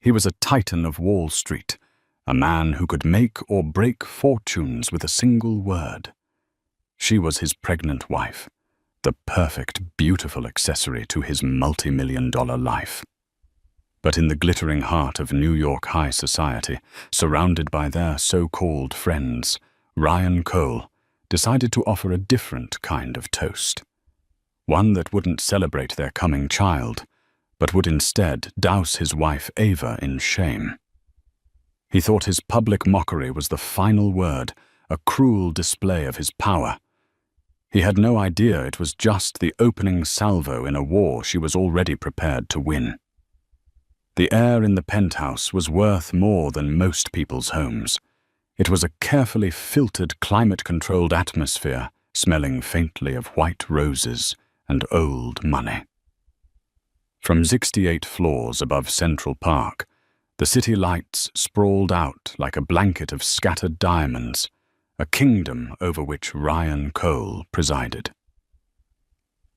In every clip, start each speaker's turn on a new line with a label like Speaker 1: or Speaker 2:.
Speaker 1: He was a titan of Wall Street, a man who could make or break fortunes with a single word. She was his pregnant wife, the perfect, beautiful accessory to his multi-million-dollar life. But in the glittering heart of New York high society, surrounded by their so-called friends, Ryan Cole decided to offer a different kind of toast. One that wouldn't celebrate their coming child, but would instead douse his wife Ava in shame. He thought his public mockery was the final word, a cruel display of his power. He had no idea it was just the opening salvo in a war she was already prepared to win. The air in the penthouse was worth more than most people's homes. It was a carefully filtered, climate-controlled atmosphere, smelling faintly of white roses and old money. From 68 floors above Central Park, the city lights sprawled out like a blanket of scattered diamonds, a kingdom over which Ryan Cole presided.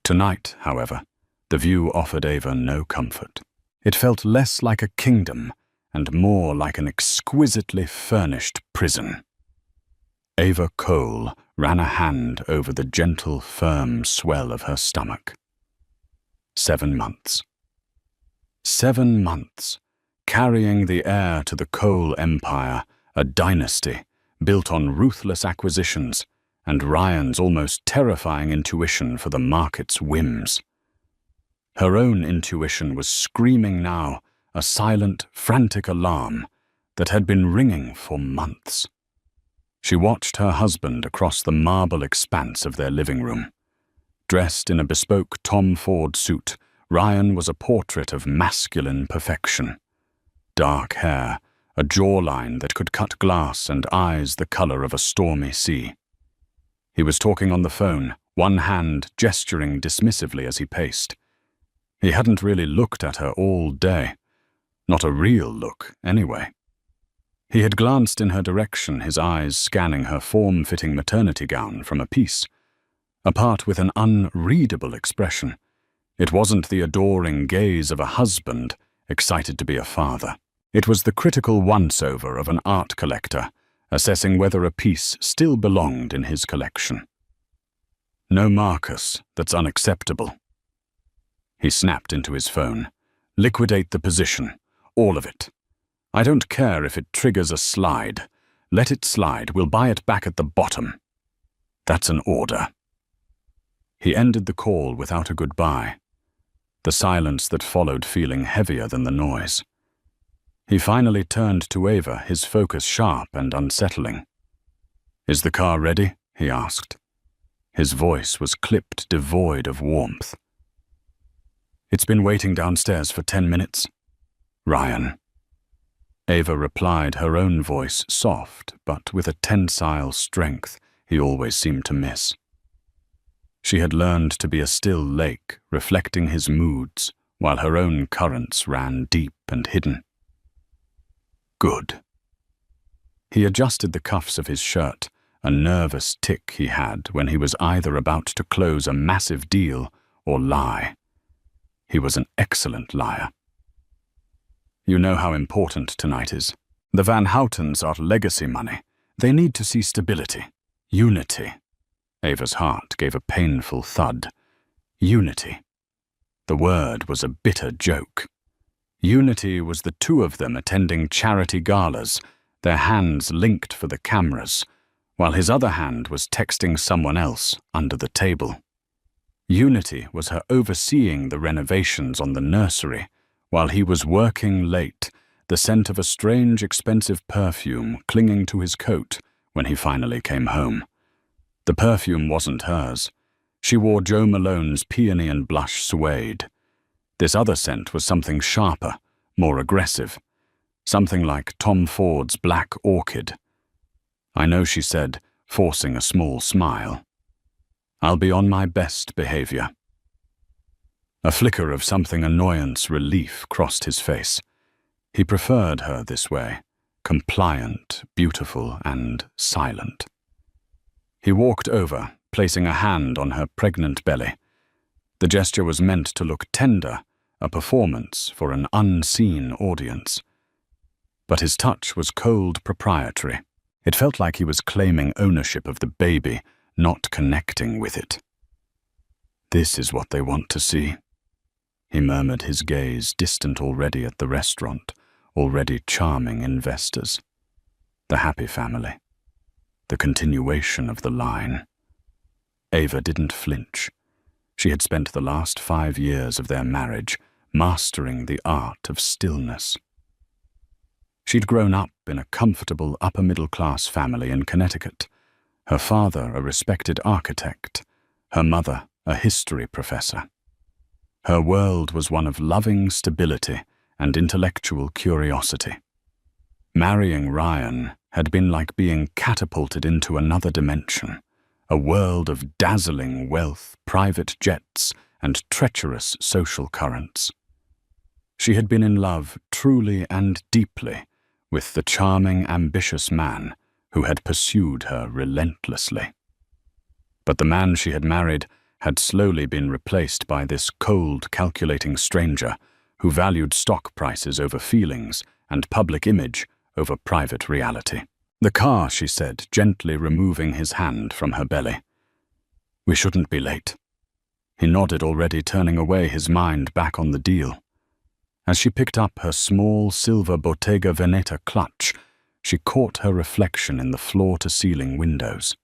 Speaker 1: Tonight, however, the view offered Ava no comfort. It felt less like a kingdom and more like an exquisitely furnished prison. Ava Cole ran a hand over the gentle, firm swell of her stomach. 7 months. 7 months, carrying the heir to the Cole empire, a dynasty built on ruthless acquisitions and Ryan's almost terrifying intuition for the market's whims. Her own intuition was screaming now, a silent, frantic alarm that had been ringing for months. She watched her husband across the marble expanse of their living room. Dressed in a bespoke Tom Ford suit, Ryan was a portrait of masculine perfection. Dark hair, a jawline that could cut glass, and eyes the color of a stormy sea. He was talking on the phone, one hand gesturing dismissively as he paced. He hadn't really looked at her all day. Not a real look, anyway. He had glanced in her direction, his eyes scanning her form-fitting maternity gown from a piece. Apart with an unreadable expression, it wasn't the adoring gaze of a husband excited to be a father. It was the critical once-over of an art collector, assessing whether a piece still belonged in his collection. No Marcus, that's unacceptable. He snapped into his phone. Liquidate the position. All of it. I don't care if it triggers a slide. Let it slide. We'll buy it back at the bottom. That's an order. He ended the call without a goodbye, the silence that followed feeling heavier than the noise. He finally turned to Ava, his focus sharp and unsettling. "Is the car ready?" he asked. His voice was clipped, devoid of warmth. "It's been waiting downstairs for 10 minutes. Ryan." Ava replied, her own voice soft, but with a tensile strength he always seemed to miss. She had learned to be a still lake, reflecting his moods, while her own currents ran deep and hidden. Good. He adjusted the cuffs of his shirt, a nervous tic he had when he was either about to close a massive deal or lie. He was an excellent liar. "You know how important tonight is. The Van Houtens are legacy money. They need to see stability. Unity." Ava's heart gave a painful thud. Unity. The word was a bitter joke. Unity was the two of them attending charity galas, their hands linked for the cameras, while his other hand was texting someone else under the table. Unity was her overseeing the renovations on the nursery, while he was working late, the scent of a strange, expensive perfume clinging to his coat when he finally came home. The perfume wasn't hers. She wore Joe Malone's peony and blush suede. This other scent was something sharper, more aggressive, something like Tom Ford's Black Orchid. "I know," she said, forcing a small smile. "I'll be on my best behavior." A flicker of something annoyance, relief crossed his face. He preferred her this way, compliant, beautiful, and silent. He walked over, placing a hand on her pregnant belly. The gesture was meant to look tender, a performance for an unseen audience, but his touch was cold proprietary. It felt like he was claiming ownership of the baby, not connecting with it. "This is what they want to see," he murmured, his gaze distant already at the restaurant, already charming investors. The happy family. The continuation of the line. Ava didn't flinch. She had spent the last 5 years of their marriage mastering the art of stillness. She'd grown up in a comfortable upper-middle-class family in Connecticut, her father a respected architect, her mother a history professor. Her world was one of loving stability and intellectual curiosity. Marrying Ryan had been like being catapulted into another dimension, a world of dazzling wealth, private jets, and treacherous social currents. She had been in love truly and deeply with the charming, ambitious man who had pursued her relentlessly. But the man she had married had slowly been replaced by this cold, calculating stranger who valued stock prices over feelings and public image over private reality. "The car," she said, gently removing his hand from her belly. "We shouldn't be late." He nodded, already turning away, his mind back on the deal. As she picked up her small silver Bottega Veneta clutch, she caught her reflection in the floor-to-ceiling windows.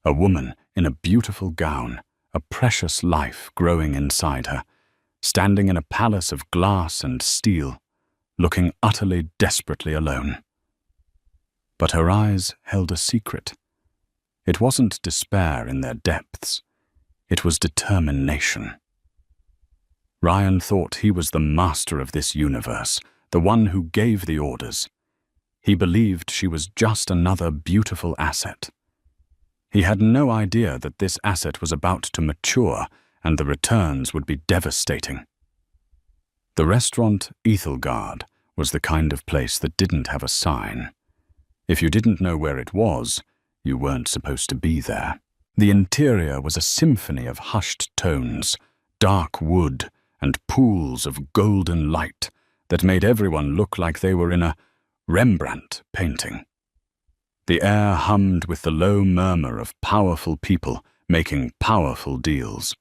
Speaker 1: A woman in a beautiful gown, a precious life growing inside her, standing in a palace of glass and steel, looking utterly, desperately alone. But her eyes held a secret. It wasn't despair in their depths. It was determination. Ryan thought he was the master of this universe, the one who gave the orders. He believed she was just another beautiful asset. He had no idea that this asset was about to mature and the returns would be devastating. The restaurant Ethelgard was the kind of place that didn't have a sign. If you didn't know where it was, you weren't supposed to be there. The interior was a symphony of hushed tones, dark wood, and pools of golden light that made everyone look like they were in a Rembrandt painting. The air hummed with the low murmur of powerful people making powerful deals.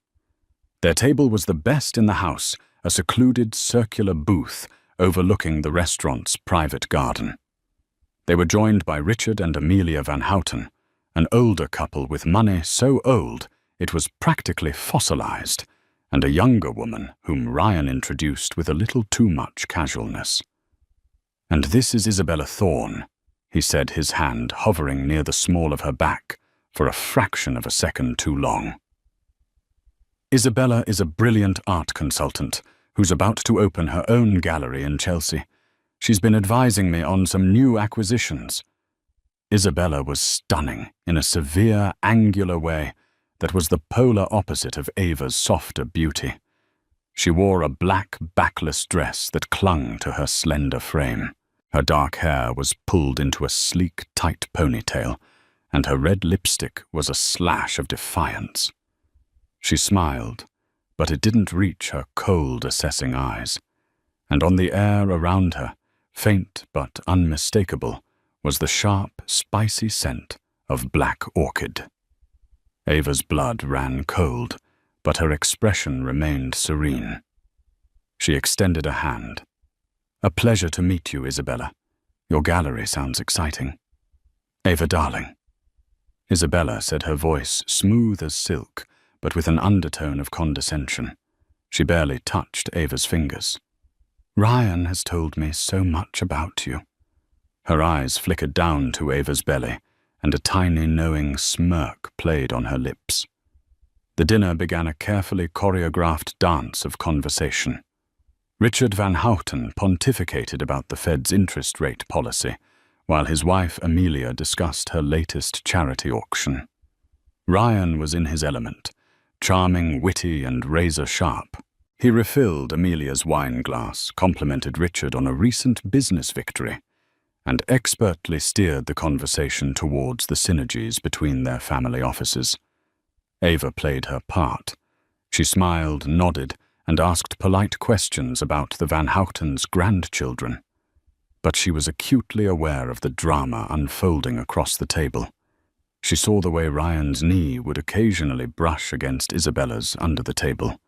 Speaker 1: Their table was the best in the house, a secluded circular booth overlooking the restaurant's private garden. They were joined by Richard and Amelia Van Houten, an older couple with money so old it was practically fossilized, and a younger woman whom Ryan introduced with a little too much casualness. "And this is Isabella Thorne," he said, his hand hovering near the small of her back for a fraction of a second too long. "Isabella is a brilliant art consultant who's about to open her own gallery in Chelsea. She's been advising me on some new acquisitions." Isabella was stunning in a severe, angular way that was the polar opposite of Ava's softer beauty. She wore a black, backless dress that clung to her slender frame. Her dark hair was pulled into a sleek, tight ponytail, and her red lipstick was a slash of defiance. She smiled, but it didn't reach her cold, assessing eyes. And on the air around her, faint but unmistakable, was the sharp, spicy scent of black orchid. Ava's blood ran cold, but her expression remained serene. She extended a hand. "A pleasure to meet you, Isabella. Your gallery sounds exciting." "Ava, darling." Isabella said, her voice smooth as silk, but with an undertone of condescension. She barely touched Ava's fingers. "Ryan has told me so much about you." Her eyes flickered down to Ava's belly, and a tiny knowing smirk played on her lips. The dinner began a carefully choreographed dance of conversation. Richard Van Houten pontificated about the Fed's interest rate policy, while his wife Amelia discussed her latest charity auction. Ryan was in his element, charming, witty, and razor-sharp. He refilled Amelia's wine glass, complimented Richard on a recent business victory, and expertly steered the conversation towards the synergies between their family offices. Ava played her part. She smiled, nodded, and asked polite questions about the Van Houten's grandchildren. but she was acutely aware of the drama unfolding across the table. She saw the way Ryan's knee would occasionally brush against Isabella's under the table.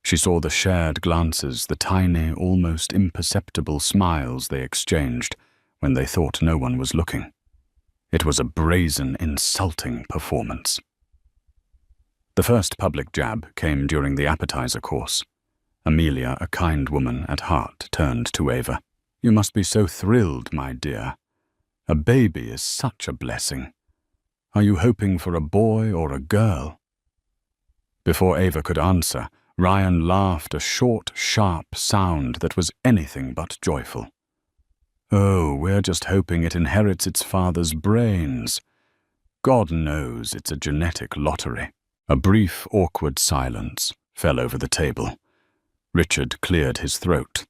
Speaker 1: She saw the shared glances, the tiny, almost imperceptible smiles they exchanged when they thought no one was looking. It was a brazen, insulting performance. The first public jab came during the appetizer course. Amelia, a kind woman at heart, turned to Ava. "You must be so thrilled, my dear. A baby is such a blessing. Are you hoping for a boy or a girl?" Before Ava could answer, Ryan laughed a short, sharp sound that was anything but joyful. "Oh, we're just hoping it inherits its father's brains. God knows it's a genetic lottery." A brief, awkward silence fell over the table. Richard cleared his throat.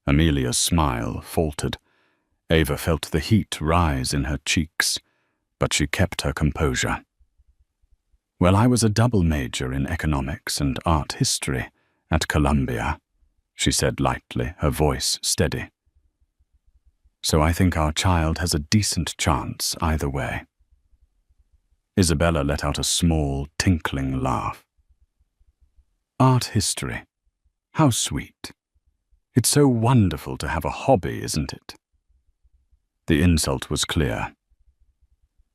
Speaker 1: Amelia's smile faltered. Ava felt the heat rise in her cheeks, but she kept her composure. "Well, I was a double major in economics and art history at Columbia," she said lightly, her voice steady. "So I think our child has a decent chance either way." Isabella let out a small, tinkling laugh. "Art history. How sweet. It's so wonderful to have a hobby, isn't it?" The insult was clear.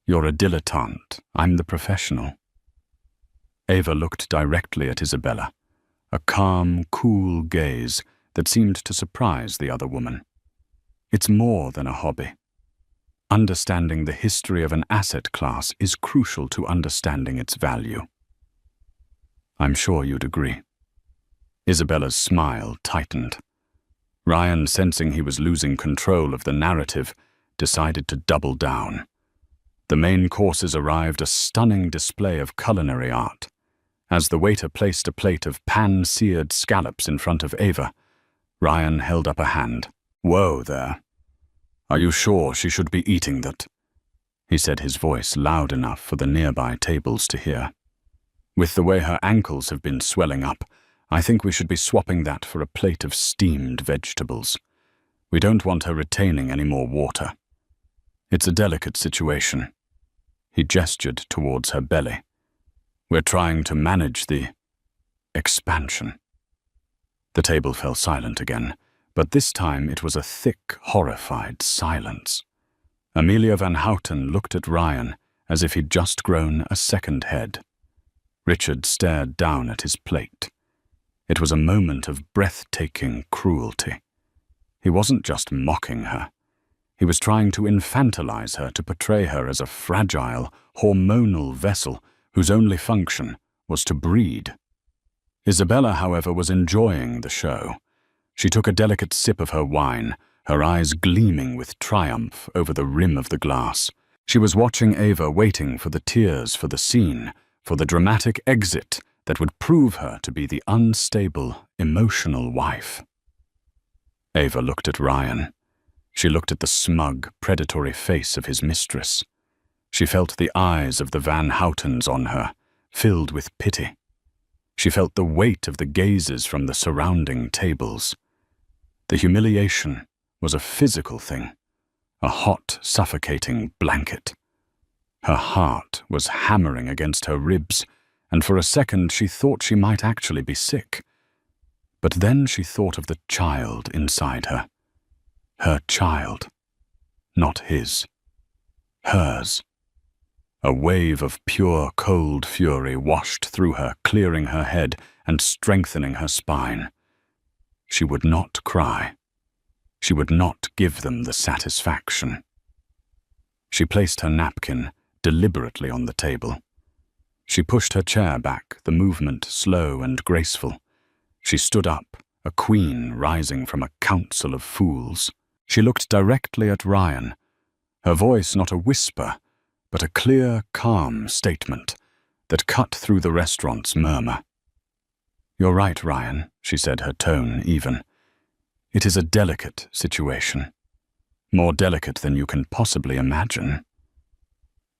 Speaker 1: "You're a dilettante. I'm the professional." Ava looked directly at Isabella, a calm, cool gaze that seemed to surprise the other woman. "It's more than a hobby. Understanding the history of an asset class is crucial to understanding its value." "I'm sure you'd agree." Isabella's smile tightened. Ryan, sensing he was losing control of the narrative, decided to double down. The main courses arrived, a stunning display of culinary art. As the waiter placed a plate of pan-seared scallops in front of Ava, Ryan held up a hand. "Whoa there. Are you sure she should be eating that?" he said, his voice loud enough for the nearby tables to hear. "With the way her ankles have been swelling up, I think we should be swapping that for a plate of steamed vegetables. We don't want her retaining any more water. It's a delicate situation." He gestured towards her belly. "We're trying to manage the expansion." The table fell silent again, but this time it was a thick, horrified silence. Amelia Van Houten looked at Ryan as if he'd just grown a second head. Richard stared down at his plate. It was a moment of breathtaking cruelty. He wasn't just mocking her. He was trying to infantilize her, to portray her as a fragile, hormonal vessel whose only function was to breed. Isabella, however, was enjoying the show. She took a delicate sip of her wine, her eyes gleaming with triumph over the rim of the glass. She was watching Ava, waiting for the tears, for the scene, for the dramatic exit that would prove her to be the unstable, emotional wife. Ava looked at Ryan. She looked at the smug, predatory face of his mistress. She felt the eyes of the Van Houtens on her, filled with pity. She felt the weight of the gazes from the surrounding tables. The humiliation was a physical thing, a hot, suffocating blanket. Her heart was hammering against her ribs, and for a second she thought she might actually be sick. But then she thought of the child inside her. Her child. Not his. Hers. A wave of pure, cold fury washed through her, clearing her head and strengthening her spine. She would not cry. She would not give them the satisfaction. She placed her napkin deliberately on the table. She pushed her chair back, the movement slow and graceful. She stood up, a queen rising from a council of fools. She looked directly at Ryan, her voice not a whisper, but a clear, calm statement that cut through the restaurant's murmur. "You're right, Ryan," she said, her tone even. "It is a delicate situation. More delicate than you can possibly imagine."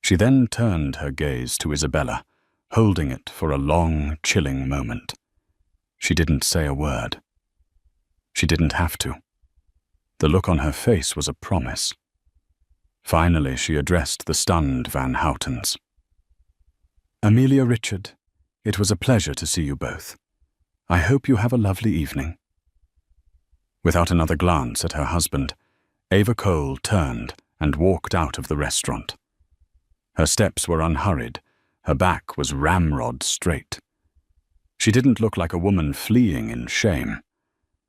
Speaker 1: She then turned her gaze to Isabella, holding it for a long, chilling moment. She didn't say a word. She didn't have to. The look on her face was a promise. Finally, she addressed the stunned Van Houtens. "Amelia, Richard, it was a pleasure to see you both. I hope you have a lovely evening." Without another glance at her husband, Ava Cole turned and walked out of the restaurant. Her steps were unhurried, her back was ramrod straight. She didn't look like a woman fleeing in shame.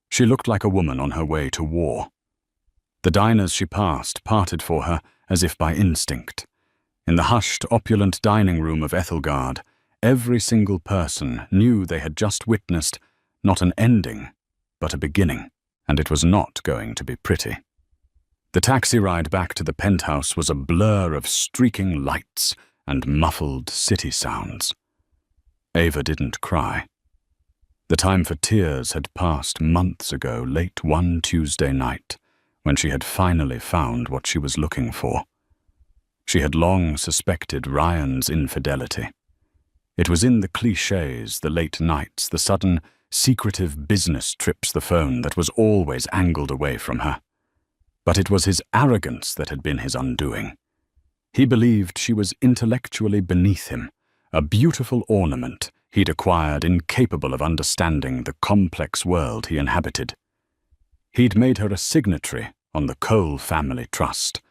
Speaker 1: She looked like a woman on her way to war. The diners she passed parted for her as if by instinct. In the hushed, opulent dining room of Ethelgard, every single person knew they had just witnessed not an ending, but a beginning, and it was not going to be pretty. The taxi ride back to the penthouse was a blur of streaking lights and muffled city sounds. Ava didn't cry. The time for tears had passed months ago, late one Tuesday night, when she had finally found what she was looking for. She had long suspected Ryan's infidelity. It was in the clichés, the late nights, the sudden, secretive business trips the phone that was always angled away from her. But it was his arrogance that had been his undoing. He believed she was intellectually beneath him, a beautiful ornament he'd acquired incapable of understanding the complex world he inhabited. He'd made her a signatory on the Cole family trust,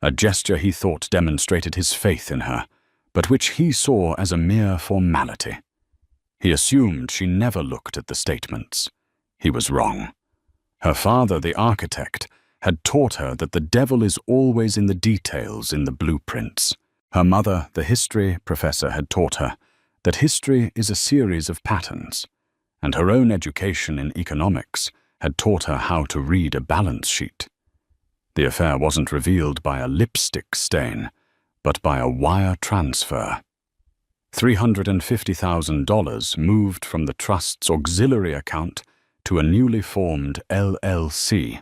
Speaker 1: a gesture he thought demonstrated his faith in her, but which he saw as a mere formality. He assumed she never looked at the statements. He was wrong. Her father, the architect, had taught her that the devil is always in the details in the blueprints. Her mother, the history professor, had taught her that history is a series of patterns, and her own education in economics had taught her how to read a balance sheet. The affair wasn't revealed by a lipstick stain, but by a wire transfer. $350,000 moved from the trust's auxiliary account to a newly formed LLC,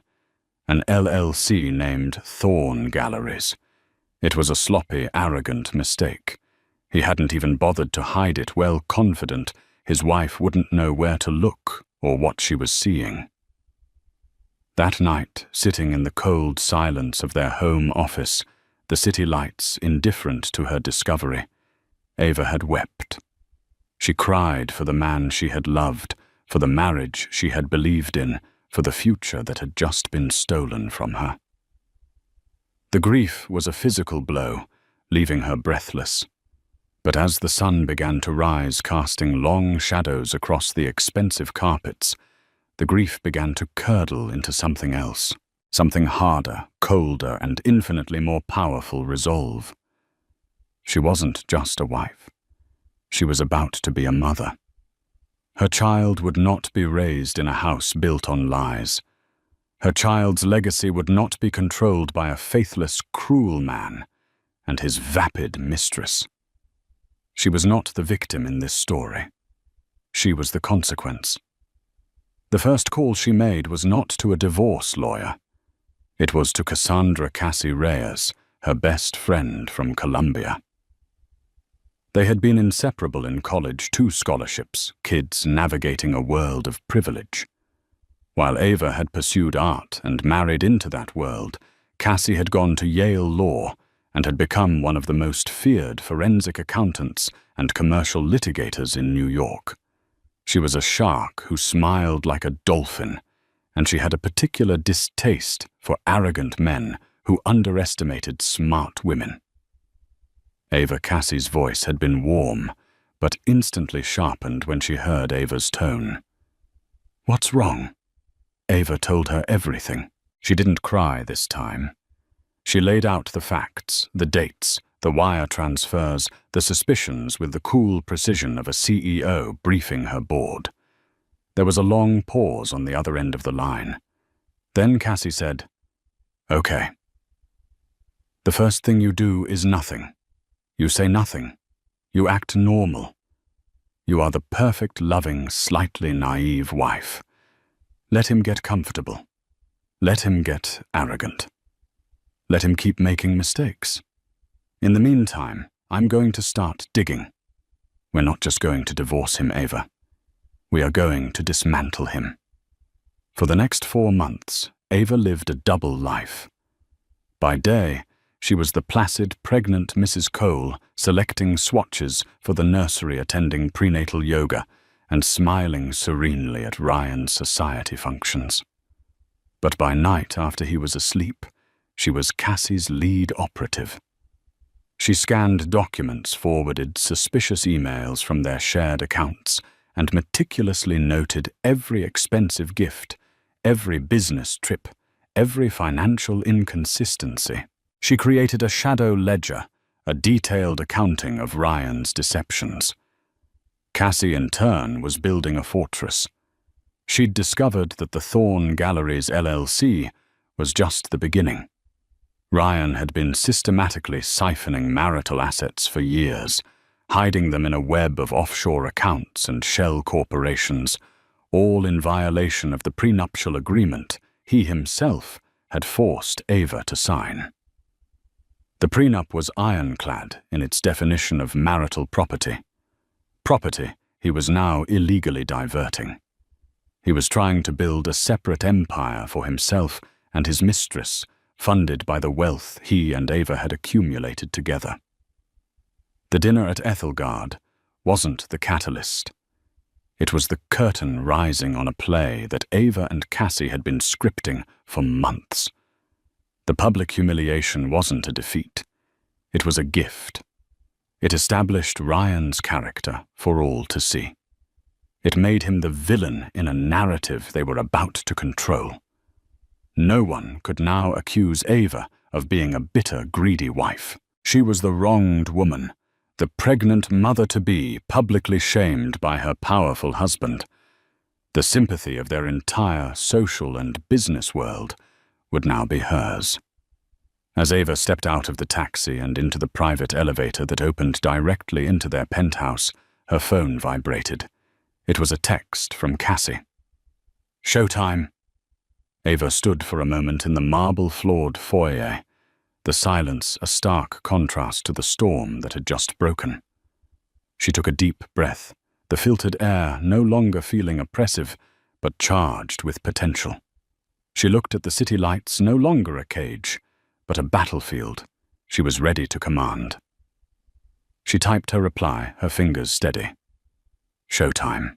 Speaker 1: an LLC named Thorn Galleries. It was a sloppy, arrogant mistake. He hadn't even bothered to hide it, well confident his wife wouldn't know where to look or what she was seeing. That night, sitting in the cold silence of their home office, the city lights indifferent to her discovery, Ava had wept. She cried for the man she had loved, for the marriage she had believed in, for the future that had just been stolen from her. The grief was a physical blow, leaving her breathless. But as the sun began to rise, casting long shadows across the expensive carpets, the grief began to curdle into something else, something harder, colder, and infinitely more powerful resolve. She wasn't just a wife. She was about to be a mother. Her child would not be raised in a house built on lies. Her child's legacy would not be controlled by a faithless, cruel man and his vapid mistress. She was not the victim in this story. She was the consequence. The first call she made was not to a divorce lawyer. It was to Cassandra Cassie Reyes, her best friend from Columbia. They had been inseparable in college, 2 scholarships, kids navigating a world of privilege. While Ava had pursued art and married into that world, Cassie had gone to Yale Law and had become one of the most feared forensic accountants and commercial litigators in New York. She was a shark who smiled like a dolphin, and she had a particular distaste for arrogant men who underestimated smart women. Ava Cassie's voice had been warm, but instantly sharpened when she heard Ava's tone. "What's wrong?" Ava told her everything. She didn't cry this time. She laid out the facts, the dates, the wire transfers, the suspicions with the cool precision of a CEO briefing her board. There was a long pause on the other end of the line. Then Cassie said, "Okay. The first thing you do is nothing. You say nothing. You act normal. You are the perfect, loving, slightly naive wife. Let him get comfortable. Let him get arrogant. Let him keep making mistakes. In the meantime, I'm going to start digging. We're not just going to divorce him, Ava. We are going to dismantle him. For the next 4 months, Ava lived a double life. By day, she was the placid, pregnant Mrs. Cole selecting swatches for the nursery, attending prenatal yoga and smiling serenely at Ryan's society functions. But by night, after he was asleep, she was Cassie's lead operative. She scanned documents, forwarded suspicious emails from their shared accounts, and meticulously noted every expensive gift, every business trip, every financial inconsistency. She created a shadow ledger, a detailed accounting of Ryan's deceptions. Cassie, in turn, was building a fortress. She'd discovered that the Thorn Galleries LLC was just the beginning. Ryan had been systematically siphoning marital assets for years, hiding them in a web of offshore accounts and shell corporations, all in violation of the prenuptial agreement he himself had forced Ava to sign. The prenup was ironclad in its definition of marital property. Property he was now illegally diverting. He was trying to build a separate empire for himself and his mistress, funded by the wealth he and Ava had accumulated together. The dinner at Ethelgard wasn't the catalyst. It was the curtain rising on a play that Ava and Cassie had been scripting for months. The public humiliation wasn't a defeat. It was a gift. It established Ryan's character for all to see. It made him the villain in a narrative they were about to control. No one could now accuse Ava of being a bitter, greedy wife. She was the wronged woman, the pregnant mother-to-be publicly shamed by her powerful husband. The sympathy of their entire social and business world would now be hers. As Ava stepped out of the taxi and into the private elevator that opened directly into their penthouse, her phone vibrated. It was a text from Cassie. "Showtime." Ava stood for a moment in the marble-floored foyer, the silence a stark contrast to the storm that had just broken. She took a deep breath, the filtered air no longer feeling oppressive, but charged with potential. She looked at the city lights, no longer a cage, but a battlefield she was ready to command. She typed her reply, her fingers steady. Showtime.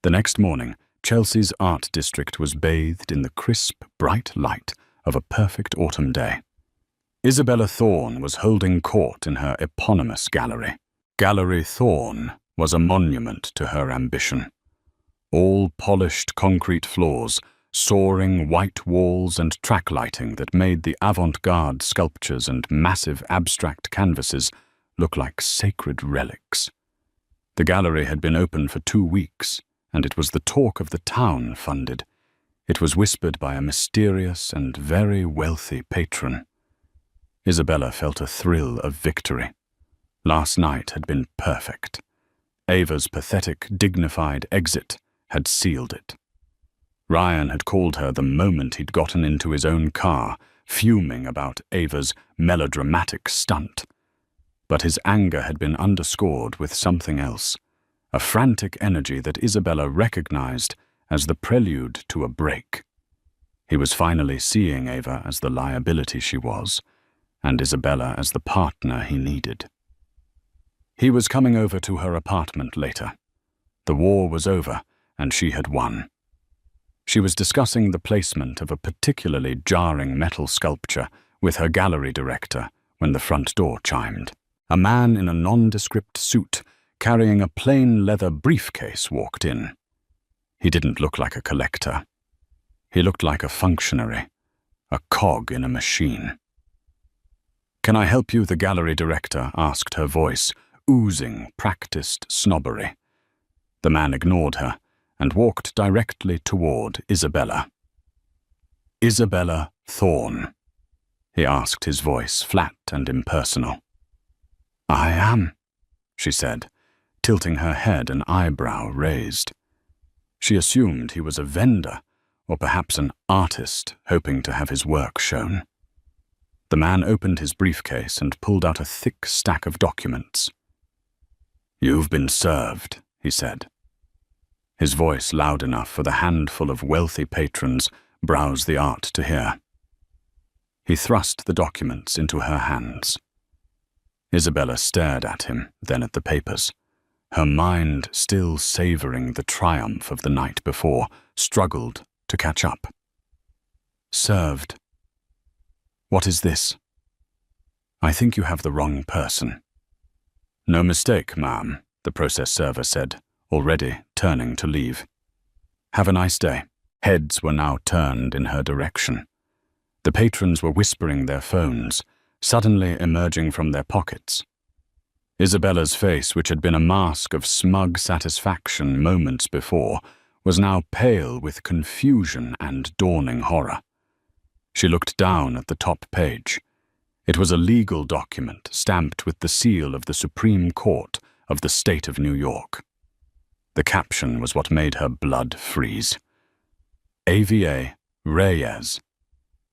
Speaker 1: The next morning, Chelsea's art district was bathed in the crisp, bright light of a perfect autumn day. Isabella Thorne was holding court in her eponymous gallery. Gallery Thorne was a monument to her ambition. All polished concrete floors, soaring white walls and track lighting that made the avant-garde sculptures and massive abstract canvases look like sacred relics. The gallery had been open for 2 weeks, and it was the talk of the town funded. It was whispered by a mysterious and very wealthy patron. Isabella felt a thrill of victory. Last night had been perfect. Ava's pathetic, dignified exit had sealed it. Ryan had called her the moment he'd gotten into his own car, fuming about Ava's melodramatic stunt. But his anger had been underscored with something else, a frantic energy that Isabella recognized as the prelude to a break. He was finally seeing Ava as the liability she was, and Isabella as the partner he needed. He was coming over to her apartment later. The war was over, and she had won. She was discussing the placement of a particularly jarring metal sculpture with her gallery director when the front door chimed. A man in a nondescript suit, carrying a plain leather briefcase, walked in. He didn't look like a collector. He looked like a functionary, a cog in a machine. "Can I help you?" the gallery director asked, her voice oozing practiced snobbery. The man ignored her and walked directly toward Isabella. "Isabella Thorne?" he asked, his voice flat and impersonal. "I am," she said, tilting her head, an eyebrow raised. She assumed he was a vendor, or perhaps an artist hoping to have his work shown. The man opened his briefcase and pulled out a thick stack of documents. "You've been served," he said. His voice loud enough for the handful of wealthy patrons browse the art to hear. He thrust the documents into her hands. Isabella stared at him, then at the papers. Her mind, still savoring the triumph of the night before, struggled to catch up. Served. What is this? I think you have the wrong person. No mistake, ma'am, the process server said, already turning to leave. Have a nice day. Heads were now turned in her direction. The patrons were whispering their phones, suddenly emerging from their pockets. Isabella's face, which had been a mask of smug satisfaction moments before, was now pale with confusion and dawning horror. She looked down at the top page. It was a legal document stamped with the seal of the Supreme Court of the state of New York. The caption was what made her blood freeze. AVA Reyes,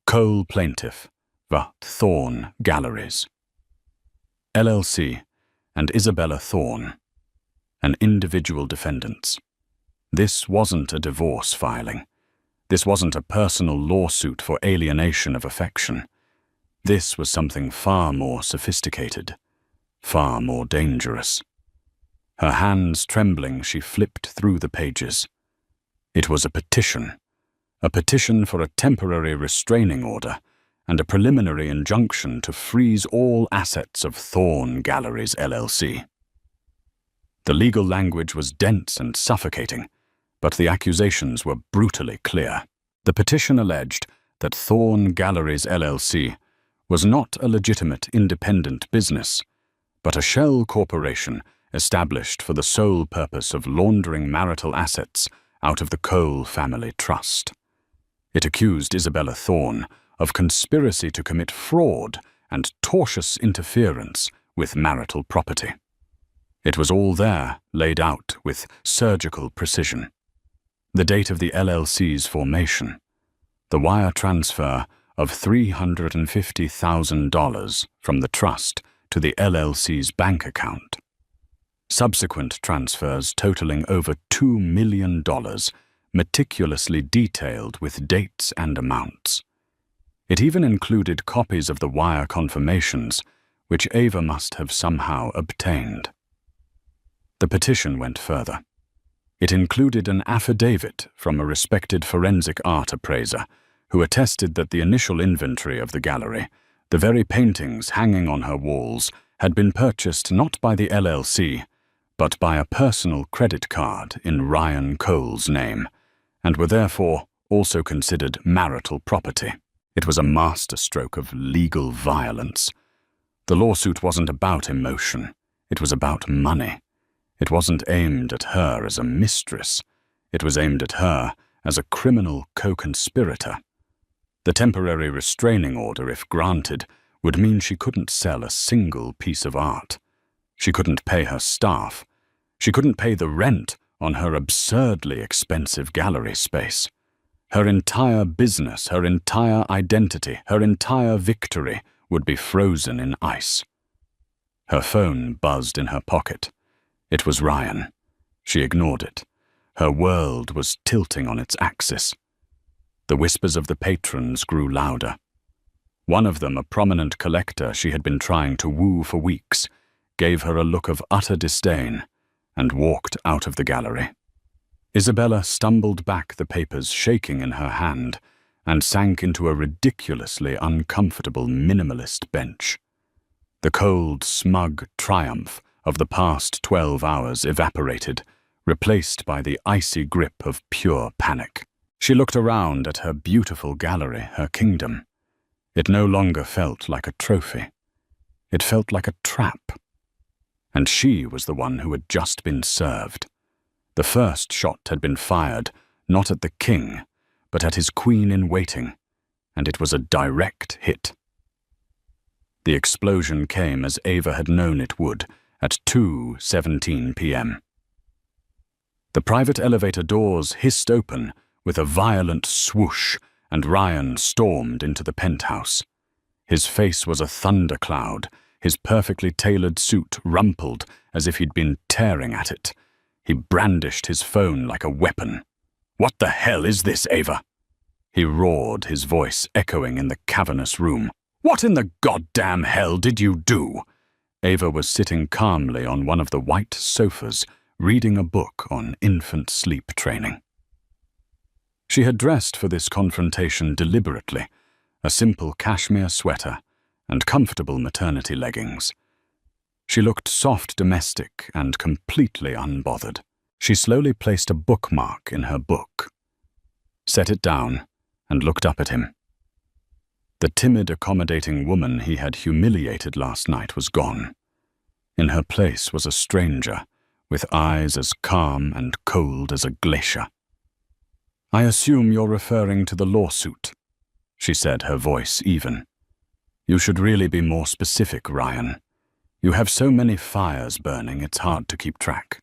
Speaker 1: Cole Plaintiff, The Thorne Galleries. LLC and Isabella Thorne, an individual defendants. This wasn't a divorce filing. This wasn't a personal lawsuit for alienation of affection. This was something far more sophisticated, far more dangerous. Her hands trembling, she flipped through the pages. It was a petition for a temporary restraining order and a preliminary injunction to freeze all assets of Thorne Galleries LLC. The legal language was dense and suffocating, but the accusations were brutally clear. The petition alleged that Thorne Galleries LLC was not a legitimate independent business, but a shell corporation established for the sole purpose of laundering marital assets out of the Cole family trust. It accused Isabella Thorne of conspiracy to commit fraud and tortious interference with marital property. It was all there, laid out with surgical precision. The date of the LLC's formation, the wire transfer of $350,000 from the trust to the LLC's bank account, subsequent transfers totaling over $2 million, meticulously detailed with dates and amounts. It even included copies of the wire confirmations, which Ava must have somehow obtained. The petition went further. It included an affidavit from a respected forensic art appraiser who attested that the initial inventory of the gallery, the very paintings hanging on her walls, had been purchased not by the LLC, but by a personal credit card in Ryan Cole's name, and were therefore also considered marital property. It was a masterstroke of legal violence. The lawsuit wasn't about emotion. It was about money. It wasn't aimed at her as a mistress. It was aimed at her as a criminal co-conspirator. The temporary restraining order, if granted, would mean she couldn't sell a single piece of art. She couldn't pay her staff. She couldn't pay the rent on her absurdly expensive gallery space. Her entire business, her entire identity, her entire victory would be frozen in ice. Her phone buzzed in her pocket. It was Ryan. She ignored it. Her world was tilting on its axis. The whispers of the patrons grew louder. One of them, a prominent collector she had been trying to woo for weeks, gave her a look of utter disdain and walked out of the gallery. Isabella stumbled back, the papers shaking in her hand, and sank into a ridiculously uncomfortable minimalist bench. The cold, smug triumph of the past 12 hours evaporated, replaced by the icy grip of pure panic. She looked around at her beautiful gallery, her kingdom. It no longer felt like a trophy. It felt like a trap. And she was the one who had just been served. The first shot had been fired, not at the king, but at his queen-in-waiting, and it was a direct hit. The explosion came as Ava had known it would, at 2:17 p.m. The private elevator doors hissed open with a violent swoosh, and Ryan stormed into the penthouse. His face was a thundercloud, his perfectly tailored suit rumpled as if he'd been tearing at it. He brandished his phone like a weapon. "What the hell is this, Ava?" he roared, his voice echoing in the cavernous room. "What in the goddamn hell did you do?" Ava was sitting calmly on one of the white sofas, reading a book on infant sleep training. She had dressed for this confrontation deliberately, a simple cashmere sweater and comfortable maternity leggings. She looked soft domestic and completely unbothered. She slowly placed a bookmark in her book, set it down, and looked up at him. The timid, accommodating woman he had humiliated last night was gone. In her place was a stranger, with eyes as calm and cold as a glacier. "I assume you're referring to the lawsuit," she said, her voice even. "You should really be more specific, Ryan. You have so many fires burning, it's hard to keep track."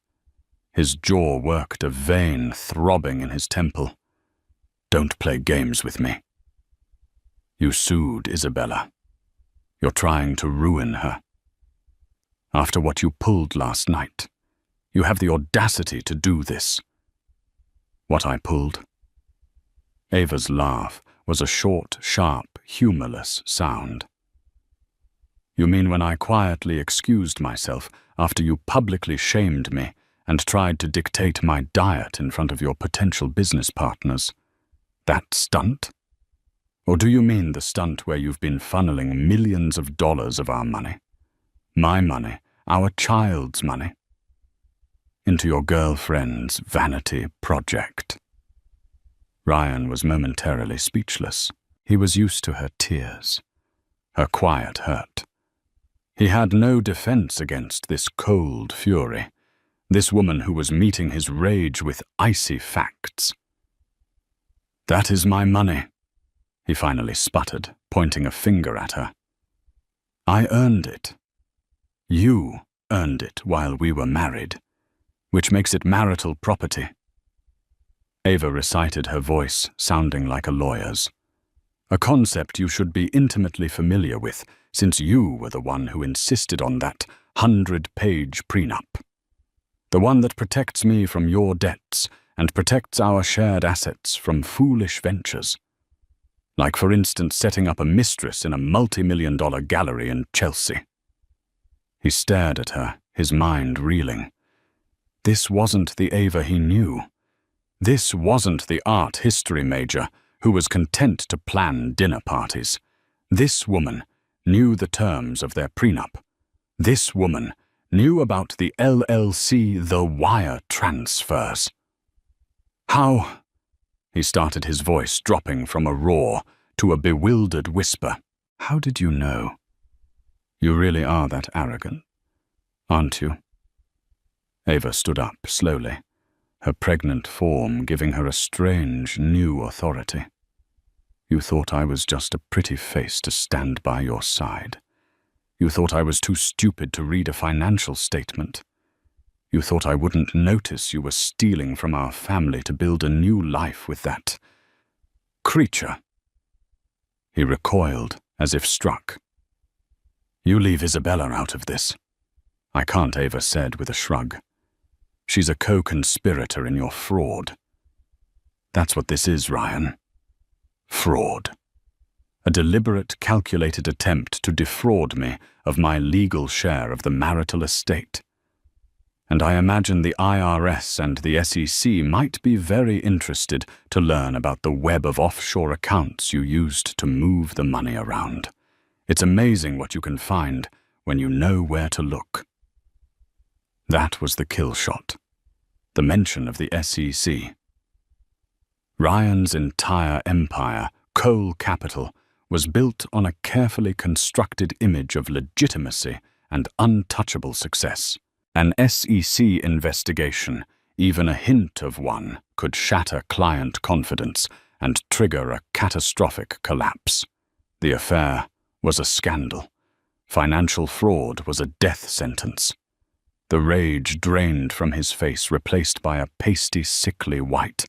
Speaker 1: His jaw worked, a vein throbbing in his temple. "Don't play games with me. You sued Isabella. You're trying to ruin her. After what you pulled last night, you have the audacity to do this." "What I pulled?" Ava's laugh was a short, sharp, humorless sound. "You mean when I quietly excused myself after you publicly shamed me and tried to dictate my diet in front of your potential business partners? That stunt? Or do you mean the stunt where you've been funneling millions of dollars of our money, my money, our child's money, into your girlfriend's vanity project?" Ryan was momentarily speechless. He was used to her tears, her quiet hurt. He had no defense against this cold fury, this woman who was meeting his rage with icy facts. "That is my money," he finally sputtered, pointing a finger at her. "I earned it. You earned it while we were married, which makes it marital property." Ava recited, her voice sounding like a lawyer's. "A concept you should be intimately familiar with, since you were the one who insisted on that 100-page prenup. The one that protects me from your debts and protects our shared assets from foolish ventures. Like, for instance, setting up a Mistress in a multi-million-dollar gallery in Chelsea." He stared at her, his mind reeling. This wasn't the Ava he knew. This wasn't the art history major who was content to plan dinner parties. This woman knew the terms of their prenup. This woman knew about the LLC The Wire transfers. "How?" He started, his voice dropping from a roar to a bewildered whisper. "How did you know? You really are that arrogant, aren't you?" Ava stood up slowly, her pregnant form giving her a strange, new authority. "You thought I was just a pretty face to stand by your side. You thought I was too stupid to read a financial statement. You thought I wouldn't notice you were stealing from our family to build a new life with that creature." He recoiled, as if struck. "You leave Isabella out of this." "I can't," Ava said with a shrug. "She's a co-conspirator in your fraud." "That's what this is, Ryan. Fraud. A deliberate, calculated attempt to defraud me of my legal share of the marital estate. And I imagine the IRS and the SEC might be very interested to learn about the web of offshore accounts you used to move the money around. It's amazing what you can find when you know where to look." That was the kill shot. The mention of the SEC. Ryan's entire empire, Coal Capital, was built on a carefully constructed image of legitimacy and untouchable success. An SEC investigation, even a hint of one, could shatter client confidence and trigger a catastrophic collapse. The affair was a scandal. Financial fraud was a death sentence. The rage drained from his face, replaced by a pasty, sickly white.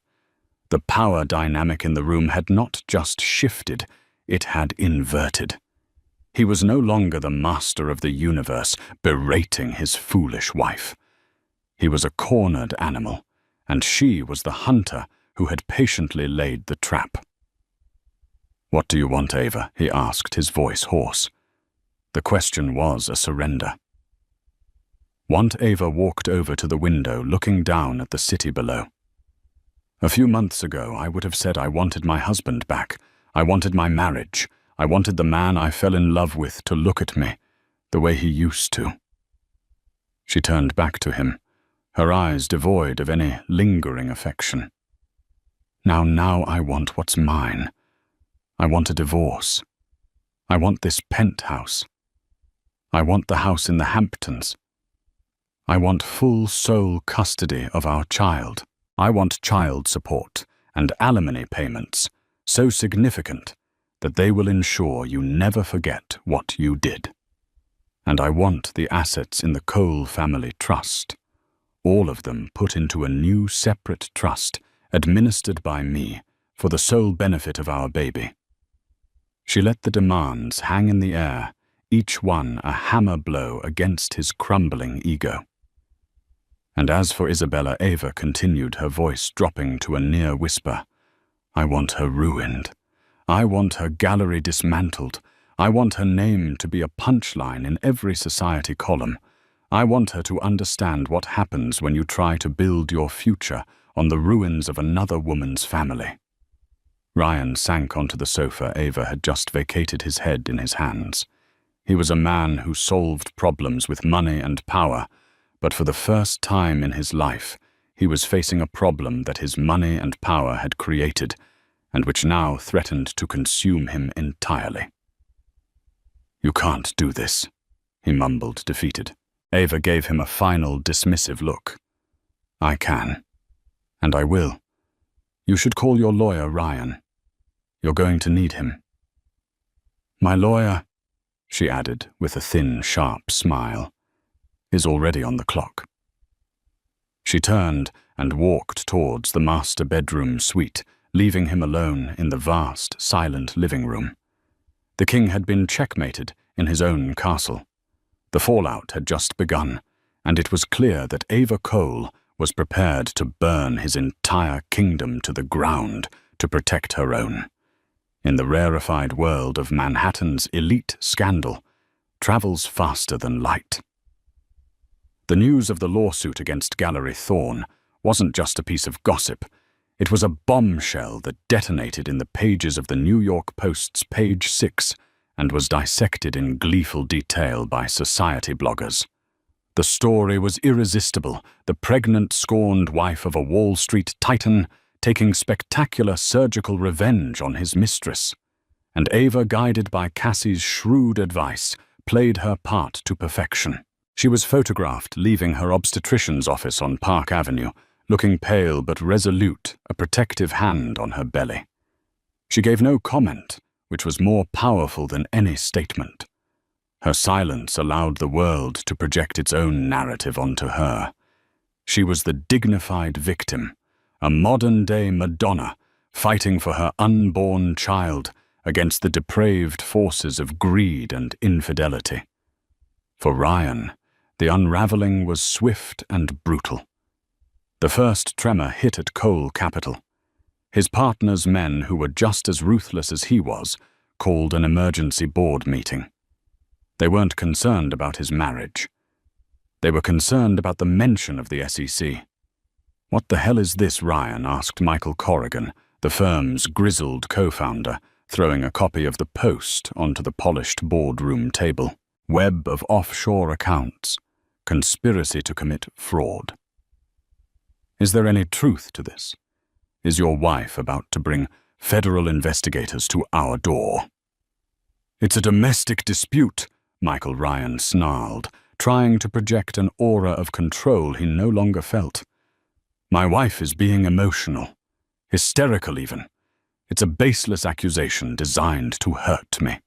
Speaker 1: The power dynamic in the room had not just shifted, it had inverted. He was no longer the master of the universe, berating his foolish wife. He was a cornered animal, and she was the hunter who had patiently laid the trap. "What do you want, Ava?" he asked, his voice hoarse. The question was a surrender. Want Ava walked over to the window, looking down at the city below. A few months ago, I would have said I wanted my husband back. I wanted my marriage. I wanted the man I fell in love with to look at me the way he used to. She turned back to him, her eyes devoid of any lingering affection. Now I want what's mine. I want a divorce. I want this penthouse. I want the house in the Hamptons. I want full sole custody of our child. I want child support and alimony payments so significant that they will ensure you never forget what you did. And I want the assets in the Cole family trust, all of them put into a new separate trust administered by me for the sole benefit of our baby. She let the demands hang in the air, each one a hammer blow against his crumbling ego. And as for Isabella, Ava continued, her voice dropping to a near whisper, I want her ruined. I want her gallery dismantled. I want her name to be a punchline in every society column. I want her to understand what happens when you try to build your future on the ruins of another woman's family. Ryan sank onto the sofa Ava had just vacated, his head in his hands. He was a man who solved problems with money and power, but for the first time in his life, he was facing a problem that his money and power had created, and which now threatened to consume him entirely. You can't do this, he mumbled, defeated. Ava gave him a final, dismissive look. I can. And I will. You should call your lawyer, Ryan. You're going to need him. My lawyer, she added with a thin, sharp smile, is already on the clock. She turned and walked towards the master bedroom suite, leaving him alone in the vast, silent living room. The king had been checkmated in his own castle. The fallout had just begun, and it was clear that Ava Cole was prepared to burn his entire kingdom to the ground to protect her own. In the rarefied world of Manhattan's elite scandal, travels faster than light. The news of the lawsuit against Gallery Thorne wasn't just a piece of gossip. It was a bombshell that detonated in the pages of the New York Post's Page 6 and was dissected in gleeful detail by society bloggers. The story was irresistible, the pregnant, scorned wife of a Wall Street titan taking spectacular surgical revenge on his mistress. And Ava, guided by Cassie's shrewd advice, played her part to perfection. She was photographed leaving her obstetrician's office on Park Avenue, looking pale but resolute, a protective hand on her belly. She gave no comment, which was more powerful than any statement. Her silence allowed the world to project its own narrative onto her. She was the dignified victim, a modern-day Madonna fighting for her unborn child against the depraved forces of greed and infidelity. For Ryan, the unraveling was swift and brutal. The first tremor hit at Cole Capital. His partner's men, who were just as ruthless as he was, called an emergency board meeting. They weren't concerned about his marriage. They were concerned about the mention of the SEC. What the hell is this, Ryan? Asked Michael Corrigan, the firm's grizzled co-founder, throwing a copy of the Post onto the polished boardroom table. Web of offshore accounts. Conspiracy to commit fraud. Is there any truth to this? Is your wife about to bring federal investigators to our door? It's a domestic dispute, Michael Ryan snarled, trying to project an aura of control he no longer felt. My wife is being emotional, hysterical even. It's a baseless accusation designed to hurt me.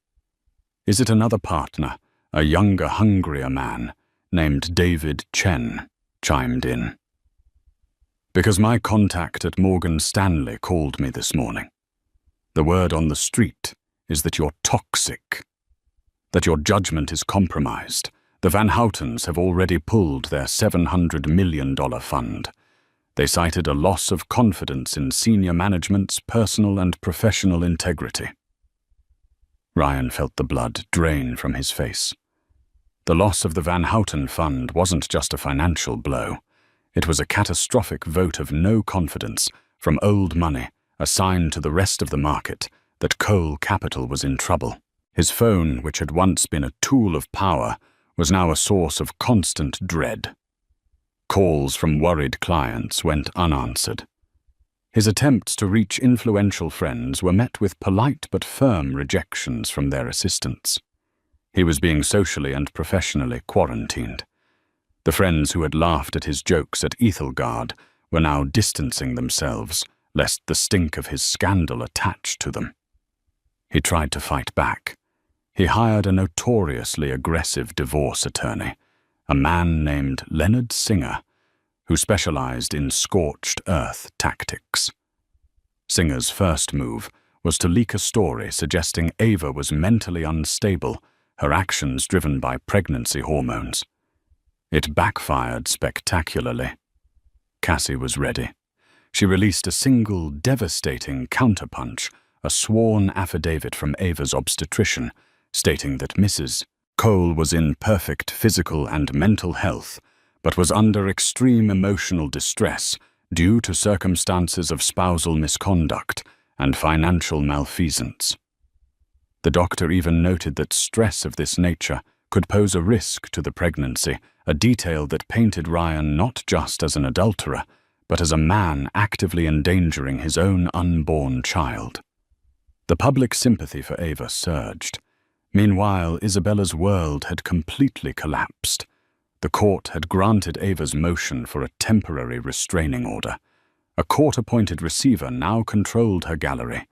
Speaker 1: Is it another partner, a younger, hungrier man, named David Chen, chimed in? Because my contact at Morgan Stanley called me this morning. The word on the street is that you're toxic, that your judgment is compromised. The Van Houtens have already pulled their $700 million fund. They cited a loss of confidence in senior management's personal and professional integrity. Ryan felt the blood drain from his face. The loss of the Van Houten Fund wasn't just a financial blow. It was a catastrophic vote of no confidence from old money, a sign to the rest of the market that Cole Capital was in trouble. His phone, which had once been a tool of power, was now a source of constant dread. Calls from worried clients went unanswered. His attempts to reach influential friends were met with polite but firm rejections from their assistants. He was being socially and professionally quarantined. The friends who had laughed at his jokes at Ethelgard were now distancing themselves, lest the stink of his scandal attach to them. He tried to fight back. He hired a notoriously aggressive divorce attorney, a man named Leonard Singer, who specialized in scorched earth tactics. Singer's first move was to leak a story suggesting Ava was mentally unstable, her actions driven by pregnancy hormones. It backfired spectacularly. Cassie was ready. She released a single devastating counterpunch, a sworn affidavit from Ava's obstetrician, stating that Mrs. Cole was in perfect physical and mental health, but was under extreme emotional distress due to circumstances of spousal misconduct and financial malfeasance. The doctor even noted that stress of this nature could pose a risk to the pregnancy, a detail that painted Ryan not just as an adulterer, but as a man actively endangering his own unborn child. The public sympathy for Ava surged. Meanwhile, Isabella's world had completely collapsed. The court had granted Ava's motion for a temporary restraining order. A court-appointed receiver now controlled her gallery.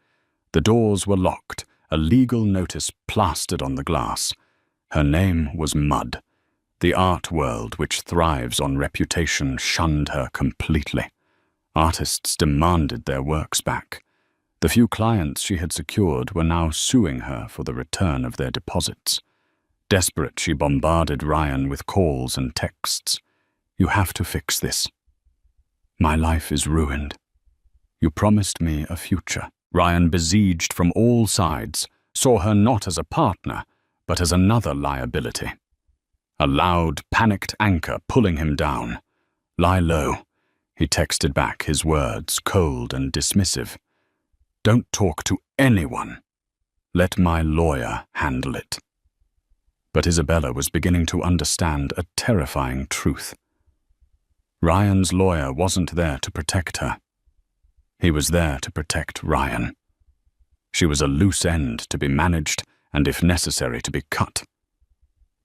Speaker 1: The doors were locked, a legal notice plastered on the glass. Her name was Mud. The art world, which thrives on reputation, shunned her completely. Artists demanded their works back. The few clients she had secured were now suing her for the return of their deposits. Desperate, she bombarded Ryan with calls and texts. "You have to fix this. My life is ruined. You promised me a future." Ryan, besieged from all sides, saw her not as a partner, but as another liability. A loud, panicked anchor pulling him down. "Lie low," he texted back, his words cold and dismissive. "Don't talk to anyone. Let my lawyer handle it." But Isabella was beginning to understand a terrifying truth. Ryan's lawyer wasn't there to protect her. He was there to protect Ryan. She was a loose end to be managed and, if necessary, to be cut.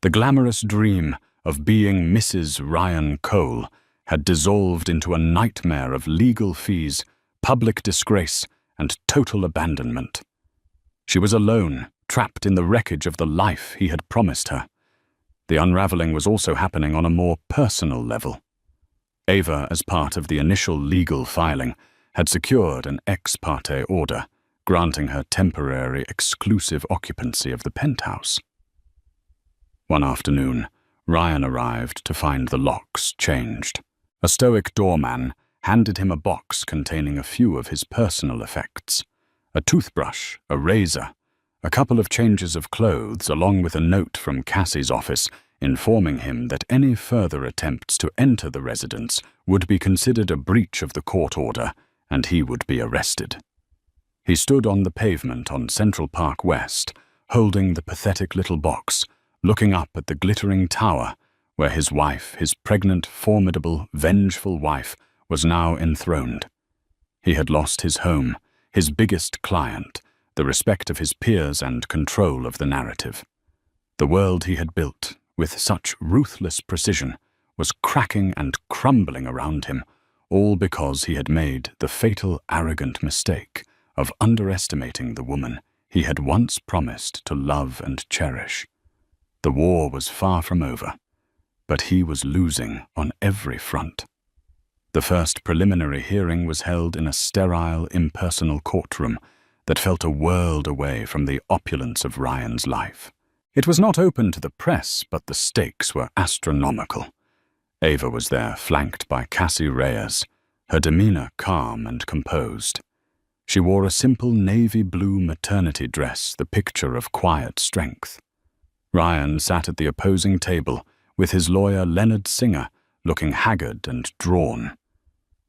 Speaker 1: The glamorous dream of being Mrs. Ryan Cole had dissolved into a nightmare of legal fees, public disgrace, and total abandonment. She was alone, trapped in the wreckage of the life he had promised her. The unraveling was also happening on a more personal level. Ava, as part of the initial legal filing, had secured an ex parte order, granting her temporary exclusive occupancy of the penthouse. One afternoon, Ryan arrived to find the locks changed. A stoic doorman handed him a box containing a few of his personal effects: a toothbrush, a razor, a couple of changes of clothes, along with a note from Cassie's office informing him that any further attempts to enter the residence would be considered a breach of the court order and he would be arrested. He stood on the pavement on Central Park West, holding the pathetic little box, looking up at the glittering tower where his wife, his pregnant, formidable, vengeful wife, was now enthroned. He had lost his home, his biggest client, the respect of his peers and control of the narrative. The world he had built, with such ruthless precision, was cracking and crumbling around him, all because he had made the fatal, arrogant mistake of underestimating the woman he had once promised to love and cherish. The war was far from over, but he was losing on every front. The first preliminary hearing was held in a sterile, impersonal courtroom that felt a world away from the opulence of Ryan's life. It was not open to the press, but the stakes were astronomical. Ava was there, flanked by Cassie Reyes, her demeanor calm and composed. She wore a simple navy blue maternity dress, the picture of quiet strength. Ryan sat at the opposing table with his lawyer Leonard Singer, looking haggard and drawn.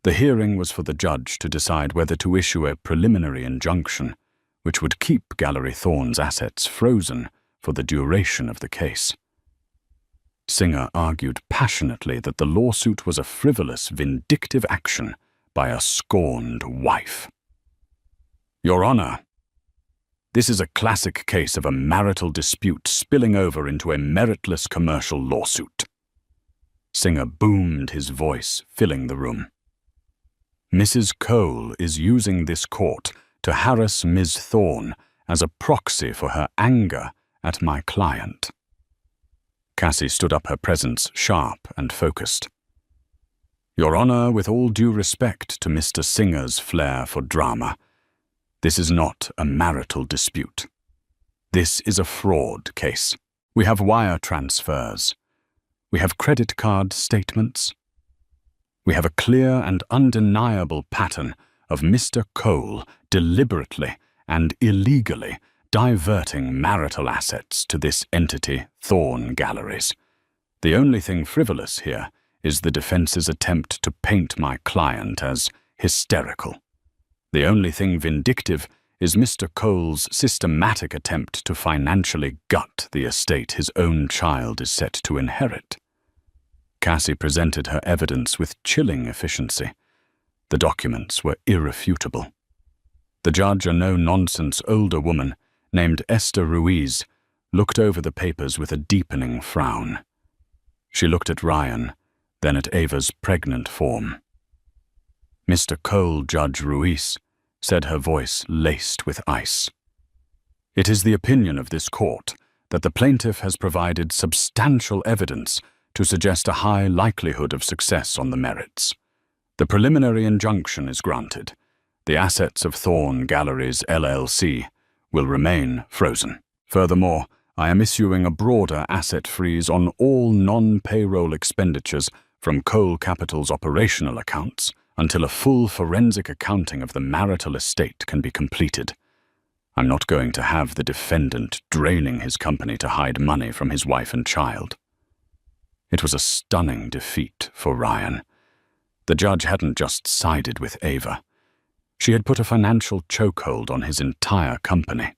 Speaker 1: The hearing was for the judge to decide whether to issue a preliminary injunction, which would keep Gallery Thorne's assets frozen for the duration of the case. Singer argued passionately that the lawsuit was a frivolous, vindictive action by a scorned wife. "Your Honor, this is a classic case of a marital dispute spilling over into a meritless commercial lawsuit." Singer boomed, his voice filling the room. "Mrs. Cole is using this court to harass Ms. Thorne as a proxy for her anger at my client." Cassie stood up, her presence sharp and focused. "Your Honor, with all due respect to Mr. Singer's flair for drama, this is not a marital dispute. This is a fraud case. We have wire transfers. We have credit card statements. We have a clear and undeniable pattern of Mr. Cole deliberately and illegally diverting marital assets to this entity, Thorne Galleries. The only thing frivolous here is the defense's attempt to paint my client as hysterical. The only thing vindictive is Mr. Cole's systematic attempt to financially gut the estate his own child is set to inherit." Cassie presented her evidence with chilling efficiency. The documents were irrefutable. The judge, a no-nonsense older woman named Esther Ruiz, looked over the papers with a deepening frown. She looked at Ryan, then at Ava's pregnant form. "Mr. Cole, Judge Ruiz," said her voice laced with ice. "It is the opinion of this court that the plaintiff has provided substantial evidence to suggest a high likelihood of success on the merits. The preliminary injunction is granted. The assets of Thorne Galleries LLC will remain frozen. Furthermore, I am issuing a broader asset freeze on all non-payroll expenditures from Cole Capital's operational accounts until a full forensic accounting of the marital estate can be completed. I'm not going to have the defendant draining his company to hide money from his wife and child." It was a stunning defeat for Ryan. The judge hadn't just sided with Ava. She had put a financial chokehold on his entire company.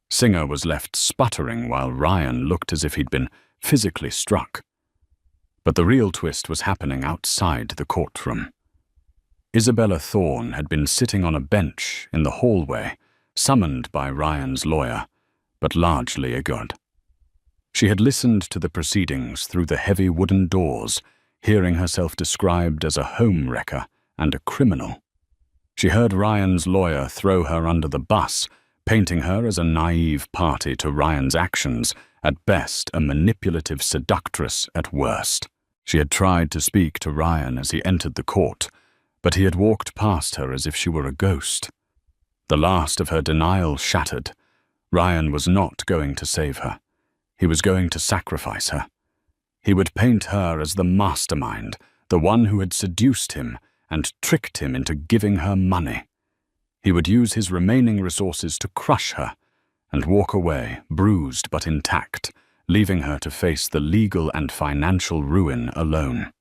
Speaker 1: Singer was left sputtering while Ryan looked as if he'd been physically struck. But the real twist was happening outside the courtroom. Isabella Thorne had been sitting on a bench in the hallway, summoned by Ryan's lawyer, but largely ignored. She had listened to the proceedings through the heavy wooden doors, hearing herself described as a home wrecker and a criminal. She heard Ryan's lawyer throw her under the bus, painting her as a naive party to Ryan's actions, at best a manipulative seductress at worst. She had tried to speak to Ryan as he entered the court, but he had walked past her as if she were a ghost. The last of her denial shattered. Ryan was not going to save her. He was going to sacrifice her. He would paint her as the mastermind, the one who had seduced him and tricked him into giving her money. He would use his remaining resources to crush her and walk away, bruised but intact, leaving her to face the legal and financial ruin alone.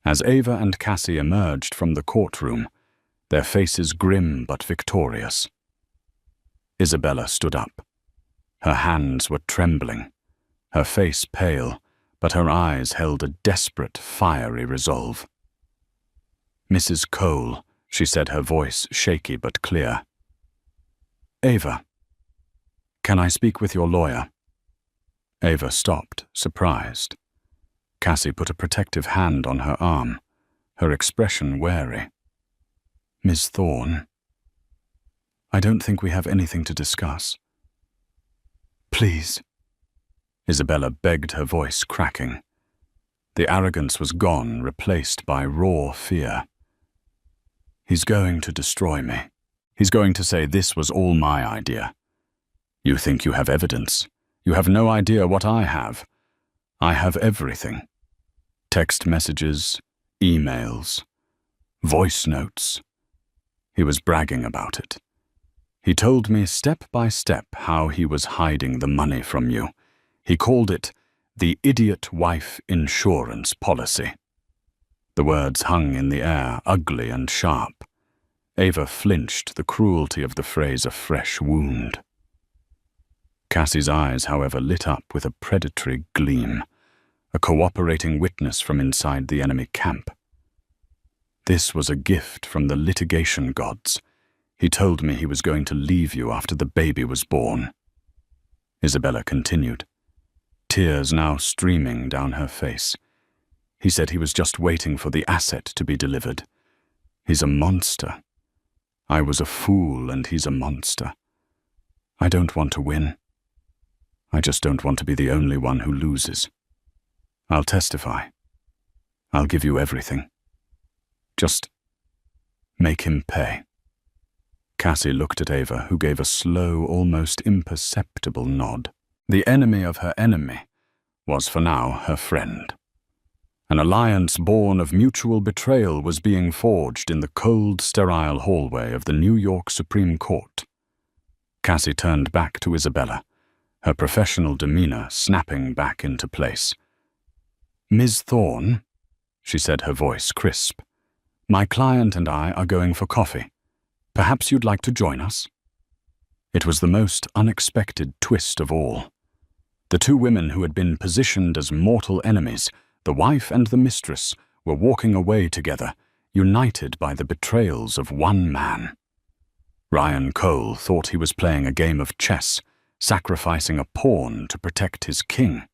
Speaker 1: As Ava and Cassie emerged from the courtroom, their faces grim but victorious, Isabella stood up. Her hands were trembling, her face pale, but her eyes held a desperate, fiery resolve. "Mrs. Cole," she said, her voice shaky but clear. "Ava, can I speak with your lawyer?" Ava stopped, surprised. Cassie put a protective hand on her arm, her expression wary. "Miss Thorne, I don't think we have anything to discuss." "Please," Isabella begged, her voice cracking. The arrogance was gone, replaced by raw fear. "He's going to destroy me. He's going to say this was all my idea. You think you have evidence. You have no idea what I have. I have everything. Text messages, emails, voice notes. He was bragging about it. He told me step by step how he was hiding the money from you. He called it the idiot wife insurance policy. The words hung in the air, ugly and sharp. Ava flinched, the cruelty of the phrase a fresh wound. Cassie's eyes, however, lit up with a predatory gleam, a cooperating witness from inside the enemy camp. This was a gift from the litigation gods. He told me he was going to leave you after the baby was born. Isabella continued, tears now streaming down her face. He said he was just waiting for the asset to be delivered. He's a monster. I was a fool and he's a monster. I don't want to win. I just don't want to be the only one who loses. I'll testify. I'll give you everything. Just make him pay. Cassie looked at Ava, who gave a slow, almost imperceptible nod. The enemy of her enemy was for now her friend. An alliance born of mutual betrayal was being forged in the cold, sterile hallway of the New York Supreme Court. Cassie turned back to Isabella, her professional demeanor snapping back into place. Ms. Thorne, she said, her voice crisp, my client and I are going for coffee. Perhaps you'd like to join us? It was the most unexpected twist of all. The two women who had been positioned as mortal enemies, the wife and the mistress, were walking away together, united by the betrayals of one man. Ryan Cole thought he was playing a game of chess, sacrificing a pawn to protect his king.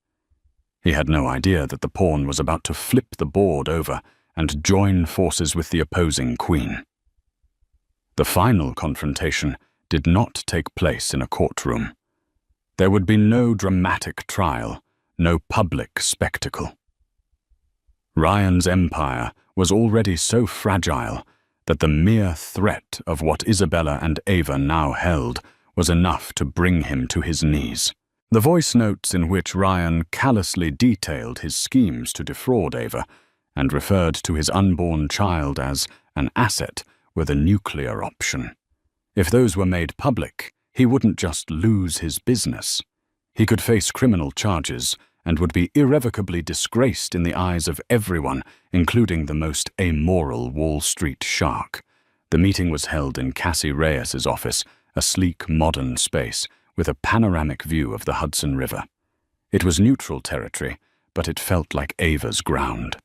Speaker 1: He had no idea that the pawn was about to flip the board over and join forces with the opposing queen. The final confrontation did not take place in a courtroom. There would be no dramatic trial, no public spectacle. Ryan's empire was already so fragile that the mere threat of what Isabella and Ava now held was enough to bring him to his knees. The voice notes in which Ryan callously detailed his schemes to defraud Ava and referred to his unborn child as an asset were the nuclear option. If those were made public, he wouldn't just lose his business. He could face criminal charges and would be irrevocably disgraced in the eyes of everyone, including the most amoral Wall Street shark. The meeting was held in Cassie Reyes's office, a sleek, modern space with a panoramic view of the Hudson River. It was neutral territory, but it felt like Ava's ground.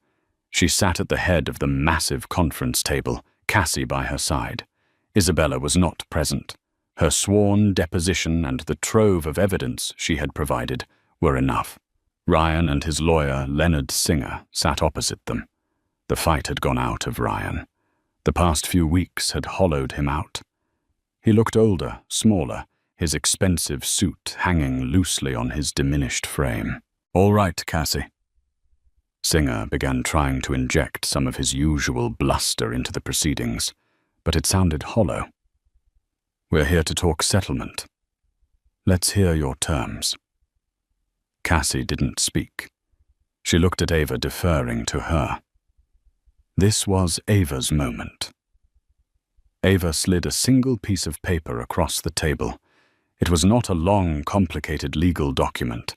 Speaker 1: She sat at the head of the massive conference table, Cassie by her side. Isabella was not present. Her sworn deposition and the trove of evidence she had provided were enough. Ryan and his lawyer, Leonard Singer, sat opposite them. The fight had gone out of Ryan. The past few weeks had hollowed him out. He looked older, smaller, his expensive suit hanging loosely on his diminished frame. All right, Cassie. Singer began trying to inject some of his usual bluster into the proceedings, but it sounded hollow. We're here to talk settlement. Let's hear your terms. Cassie didn't speak. She looked at Ava, deferring to her. This was Ava's moment. Ava slid a single piece of paper across the table. It was not a long, complicated legal document.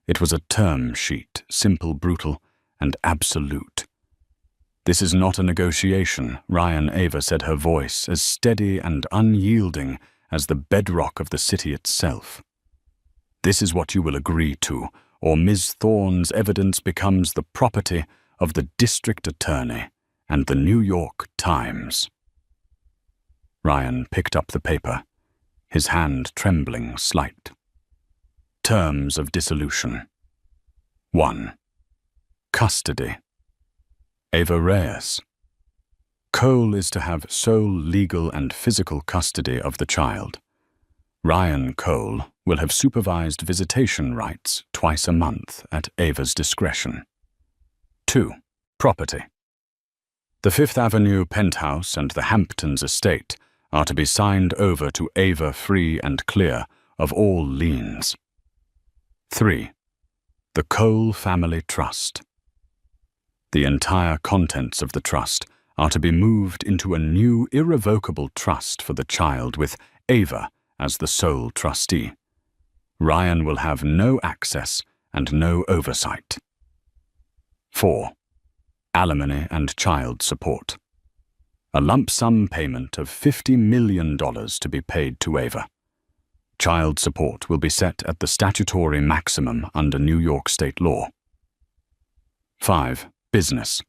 Speaker 1: It was a term sheet, simple, brutal, and absolute. This is not a negotiation, Ryan. Ava said, her voice as steady and unyielding as the bedrock of the city itself. This is what you will agree to, or Ms. Thorne's evidence becomes the property of the district attorney and the New York Times. Ryan picked up the paper, his hand trembling slight. Terms of dissolution. 1. Custody. Ava Reyes. Cole is to have sole legal and physical custody of the child. Ryan Cole will have supervised visitation rights twice a month at Ava's discretion. 2. Property. The Fifth Avenue penthouse and the Hamptons estate are to be signed over to Ava free and clear of all liens. 3. The Cole Family Trust. The entire contents of the trust are to be moved into a new irrevocable trust for the child with Ava as the sole trustee. Ryan will have no access and no oversight. 4. Alimony and child support. A lump sum payment of $50 million to be paid to Ava. Child support will be set at the statutory maximum under New York state law. 5. Business.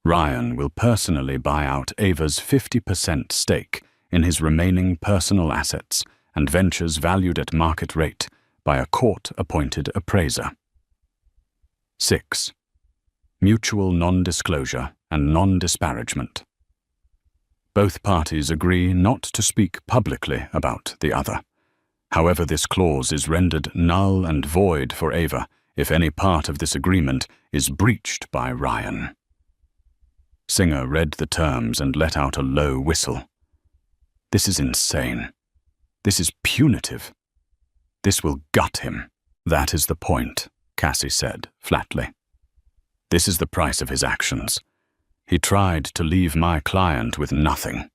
Speaker 1: Ryan will personally buy out Ava's 50% stake in his remaining personal assets and ventures valued at market rate by a court-appointed appraiser. 6. Mutual non-disclosure and non-disparagement. Both parties agree not to speak publicly about the other. However, this clause is rendered null and void for Ava if any part of this agreement is breached by Ryan. Singer read the terms and let out a low whistle. This is insane. This is punitive. This will gut him. That is the point, Cassie said flatly. This is the price of his actions. He tried to leave my client with nothing.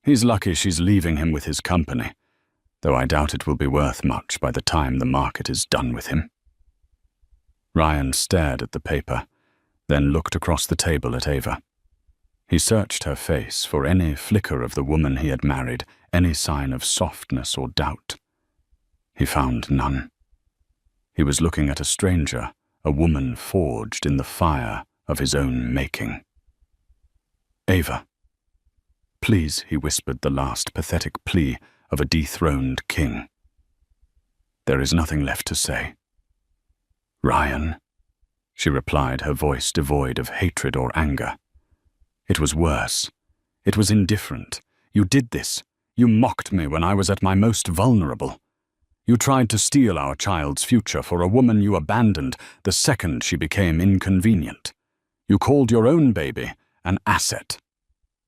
Speaker 1: He's lucky she's leaving him with his company, though I doubt it will be worth much by the time the market is done with him. Ryan stared at the paper, then looked across the table at Ava. He searched her face for any flicker of the woman he had married, any sign of softness or doubt. He found none. He was looking at a stranger, a woman forged in the fire of his own making. Ava. Please, he whispered the last pathetic plea of a dethroned king. There is nothing left to say. Ryan, she replied, her voice devoid of hatred or anger. It was worse. It was indifferent. You did this. You mocked me when I was at my most vulnerable. You tried to steal our child's future for a woman you abandoned the second she became inconvenient. You called your own baby an asset.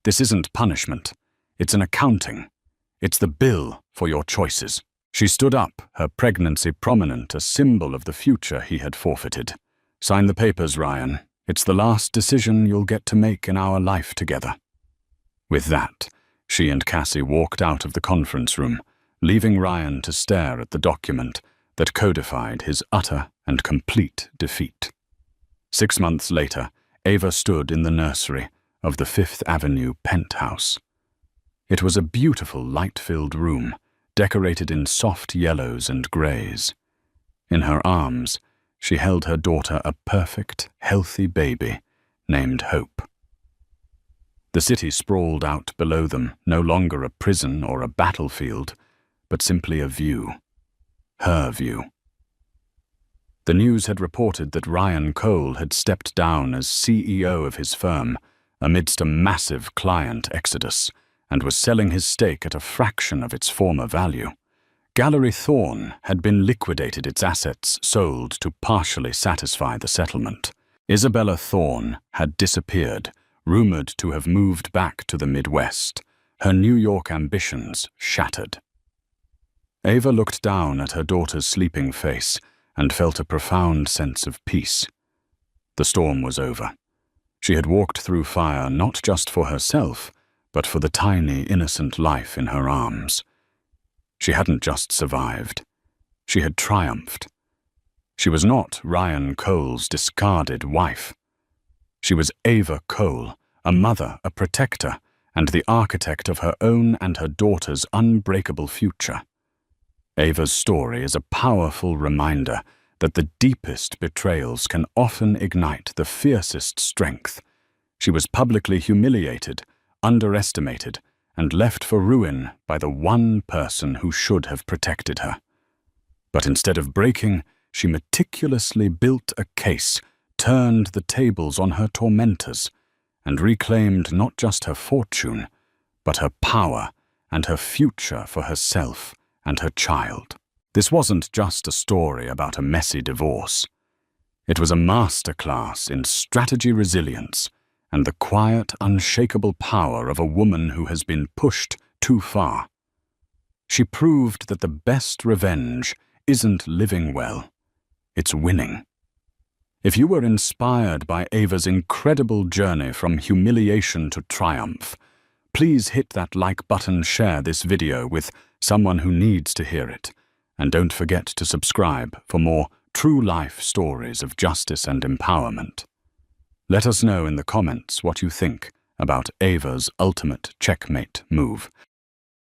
Speaker 1: This isn't punishment. It's an accounting. It's the bill for your choices. She stood up, her pregnancy prominent, a symbol of the future he had forfeited. Sign the papers, Ryan. It's the last decision you'll get to make in our life together. With that, she and Cassie walked out of the conference room, leaving Ryan to stare at the document that codified his utter and complete defeat. 6 months later, Ava stood in the nursery of the Fifth Avenue penthouse. It was a beautiful light-filled room, decorated in soft yellows and grays. In her arms, she held her daughter, a perfect, healthy baby named Hope. The city sprawled out below them, no longer a prison or a battlefield, but simply a view. Her view. The news had reported that Ryan Cole had stepped down as CEO of his firm amidst a massive client exodus and was selling his stake at a fraction of its former value. Gallery Thorne had been liquidated, its assets sold to partially satisfy the settlement. Isabella Thorne had disappeared, rumored to have moved back to the Midwest, her New York ambitions shattered. Ava looked down at her daughter's sleeping face and felt a profound sense of peace. The storm was over. She had walked through fire not just for herself, but for the tiny, innocent life in her arms. She hadn't just survived. She had triumphed. She was not Ryan Cole's discarded wife. She was Ava Cole, a mother, a protector, and the architect of her own and her daughter's unbreakable future. Ava's story is a powerful reminder that the deepest betrayals can often ignite the fiercest strength. She was publicly humiliated, underestimated, and left for ruin by the one person who should have protected her. But instead of breaking, she meticulously built a case, turned the tables on her tormentors, and reclaimed not just her fortune, but her power and her future for herself and her child. This wasn't just a story about a messy divorce. It was a masterclass in strategy resilience and the quiet, unshakable power of a woman who has been pushed too far. She proved that the best revenge isn't living well, it's winning. If you were inspired by Ava's incredible journey from humiliation to triumph, please hit that like button, share this video with someone who needs to hear it, and don't forget to subscribe for more true-life stories of justice and empowerment. Let us know in the comments what you think about Ava's ultimate checkmate move.